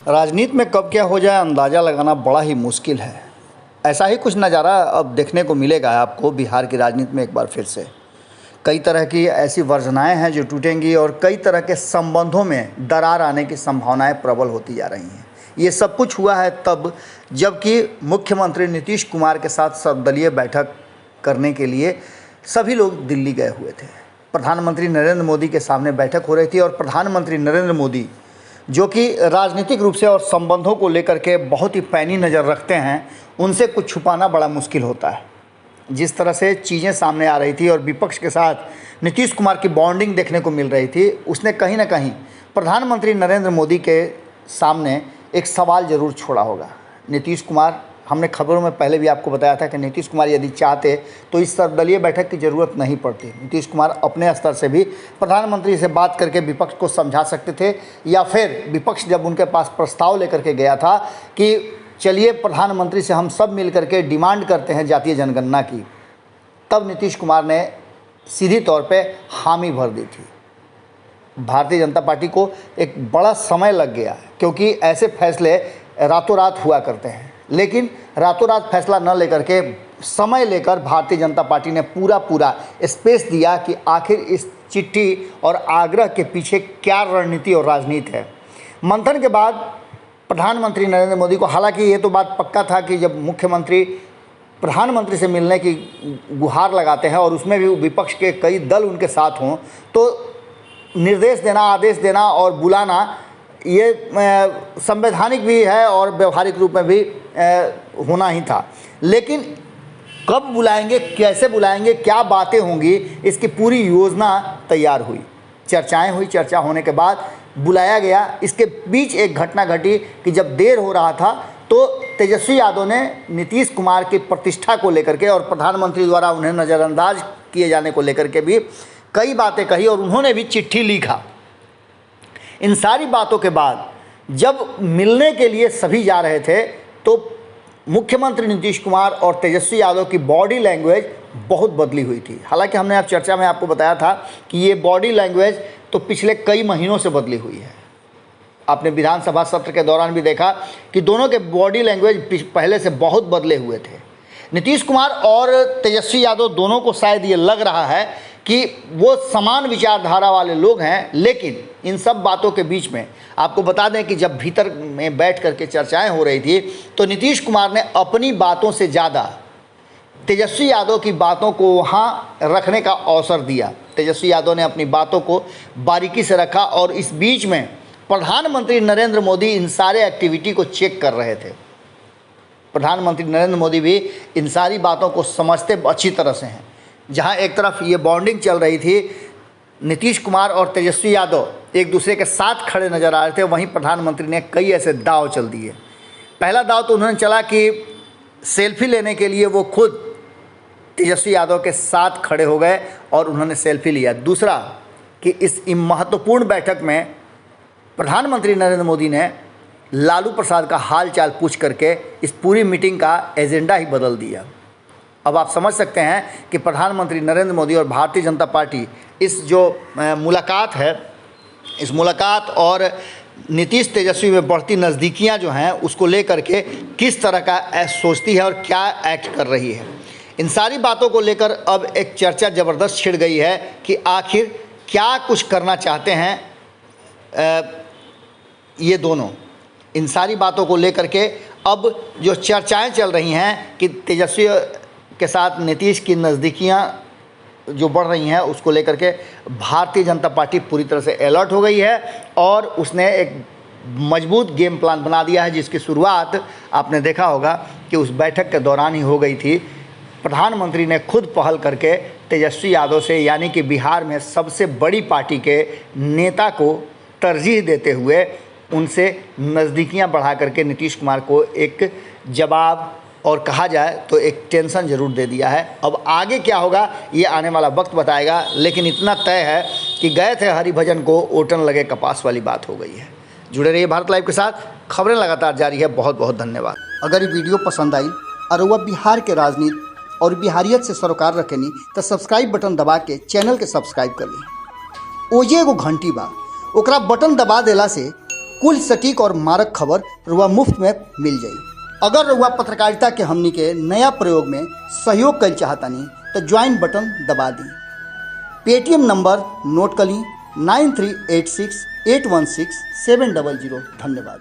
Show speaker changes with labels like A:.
A: राजनीति में कब क्या हो जाए अंदाज़ा लगाना बड़ा ही मुश्किल है। ऐसा ही कुछ नज़ारा अब देखने को मिलेगा आपको बिहार की राजनीति में एक बार फिर से। कई तरह की ऐसी वर्जनाएं हैं जो टूटेंगी और कई तरह के संबंधों में दरार आने की संभावनाएं प्रबल होती जा रही हैं। ये सब कुछ हुआ है तब जबकि मुख्यमंत्री नीतीश कुमार के साथ सर्वदलीय बैठक करने के लिए सभी लोग दिल्ली गए हुए थे। प्रधानमंत्री नरेंद्र मोदी के सामने बैठक हो रही थी और प्रधानमंत्री नरेंद्र मोदी जो कि राजनीतिक रूप से और संबंधों को लेकर के बहुत ही पैनी नज़र रखते हैं, उनसे कुछ छुपाना बड़ा मुश्किल होता है। जिस तरह से चीज़ें सामने आ रही थी और विपक्ष के साथ नीतीश कुमार की बॉन्डिंग देखने को मिल रही थी, उसने कहीं ना कहीं प्रधानमंत्री नरेंद्र मोदी के सामने एक सवाल ज़रूर छोड़ा होगा। नीतीश कुमार, हमने खबरों में पहले भी आपको बताया था कि नीतीश कुमार यदि चाहते तो इस सर्वदलीय बैठक की ज़रूरत नहीं पड़ती। नीतीश कुमार अपने स्तर से भी प्रधानमंत्री से बात करके विपक्ष को समझा सकते थे, या फिर विपक्ष जब उनके पास प्रस्ताव लेकर के गया था कि चलिए प्रधानमंत्री से हम सब मिल करके डिमांड करते हैं जातीय जनगणना की, तब नीतीश कुमार ने सीधी तौर पे हामी भर दी थी। भारतीय जनता पार्टी को एक बड़ा समय लग गया क्योंकि ऐसे फैसले रातों रात हुआ करते हैं, लेकिन रातों रात फैसला न लेकर के समय लेकर भारतीय जनता पार्टी ने पूरा स्पेस दिया कि आखिर इस चिट्ठी और आग्रह के पीछे क्या रणनीति और राजनीति है। मंथन के बाद प्रधानमंत्री नरेंद्र मोदी को, हालांकि ये तो बात पक्का था कि जब मुख्यमंत्री प्रधानमंत्री से मिलने की गुहार लगाते हैं और उसमें भी विपक्ष के कई दल उनके साथ हों, तो निर्देश देना, आदेश देना और बुलाना ये संवैधानिक भी है और व्यवहारिक रूप में भी होना ही था। लेकिन कब बुलाएंगे, कैसे बुलाएंगे, क्या बातें होंगी, इसकी पूरी योजना तैयार हुई, चर्चाएं हुई। चर्चा होने के बाद बुलाया गया। इसके बीच एक घटना घटी कि जब देर हो रहा था तो तेजस्वी यादव ने नीतीश कुमार की प्रतिष्ठा को लेकर के और प्रधानमंत्री द्वारा उन्हें नज़रअंदाज किए जाने को लेकर के भी कई बातें कही और उन्होंने भी चिट्ठी लिखा। इन सारी बातों के बाद जब मिलने के लिए सभी जा रहे थे तो मुख्यमंत्री नीतीश कुमार और तेजस्वी यादव की बॉडी लैंग्वेज बहुत बदली हुई थी। हालांकि हमने आप चर्चा में आपको बताया था कि ये बॉडी लैंग्वेज तो पिछले कई महीनों से बदली हुई है। आपने विधानसभा सत्र के दौरान भी देखा कि दोनों के बॉडी लैंग्वेज पहले से बहुत बदले हुए थे। नीतीश कुमार और तेजस्वी यादव दोनों को शायद ये लग रहा है कि वो समान विचारधारा वाले लोग हैं, लेकिन इन सब बातों के बीच में आपको बता दें कि जब भीतर में बैठ करके चर्चाएं हो रही थी तो नीतीश कुमार ने अपनी बातों से ज़्यादा तेजस्वी यादव की बातों को वहाँ रखने का अवसर दिया। तेजस्वी यादव ने अपनी बातों को बारीकी से रखा और इस बीच में प्रधानमंत्री नरेंद्र मोदी इन सारे एक्टिविटी को चेक कर रहे थे। प्रधानमंत्री नरेंद्र मोदी भी इन सारी बातों को समझते अच्छी तरह से हैं। जहां एक तरफ ये बॉन्डिंग चल रही थी, नीतीश कुमार और तेजस्वी यादव एक दूसरे के साथ खड़े नज़र आ रहे थे, वहीं प्रधानमंत्री ने कई ऐसे दाव चल दिए। पहला दाव तो उन्होंने चला कि सेल्फी लेने के लिए वो खुद तेजस्वी यादव के साथ खड़े हो गए और उन्होंने सेल्फी लिया। दूसरा कि इस महत्वपूर्ण बैठक में प्रधानमंत्री नरेंद्र मोदी ने लालू प्रसाद का हाल चाल पूछ करके इस पूरी मीटिंग का एजेंडा ही बदल दिया। अब आप समझ सकते हैं कि प्रधानमंत्री नरेंद्र मोदी और भारतीय जनता पार्टी इस जो मुलाकात है, इस मुलाकात और नीतीश तेजस्वी में बढ़ती नज़दीकियां जो हैं उसको लेकर के किस तरह का सोचती है और क्या एक्ट कर रही है। इन सारी बातों को लेकर अब एक चर्चा ज़बरदस्त छिड़ गई है कि आखिर क्या कुछ करना चाहते हैं ये दोनों। इन सारी बातों को लेकर के अब जो चर्चाएं चल रही हैं कि तेजस्वी के साथ नीतीश की नज़दीकियां जो बढ़ रही हैं उसको लेकर के भारतीय जनता पार्टी पूरी तरह से अलर्ट हो गई है और उसने एक मजबूत गेम प्लान बना दिया है, जिसकी शुरुआत आपने देखा होगा कि उस बैठक के दौरान ही हो गई थी। प्रधानमंत्री ने खुद पहल करके तेजस्वी यादव से, यानी कि बिहार में सबसे बड़ी पार्टी के नेता को तरजीह देते हुए उनसे नज़दीकियां बढ़ा करके नीतीश कुमार को एक जवाब और कहा जाए तो एक टेंशन ज़रूर दे दिया है। अब आगे क्या होगा ये आने वाला वक्त बताएगा, लेकिन इतना तय है कि गए थे हरिभजन को ओटन लगे कपास वाली बात हो गई है। जुड़े रहिए भारत लाइव के साथ, खबरें लगातार जारी है। बहुत बहुत धन्यवाद। अगर ये वीडियो पसंद आई और वह बिहार के राजनीति और बिहारियत से सरोकार रखेनी तो सब्सक्राइब बटन दबा के चैनल के सब्सक्राइब कर ली। ओजे एगो घंटी बा, ओकरा बटन दबा देला से कुल सटीक और मारक खबर रुआ मुफ्त में मिल जाई। अगर रुआ पत्रकारिता के हमनी के नया प्रयोग में सहयोग कर चाहतानी तो ज्वाइन बटन दबा दी। पेटीएम नंबर नोट कर ली 9386816700। धन्यवाद।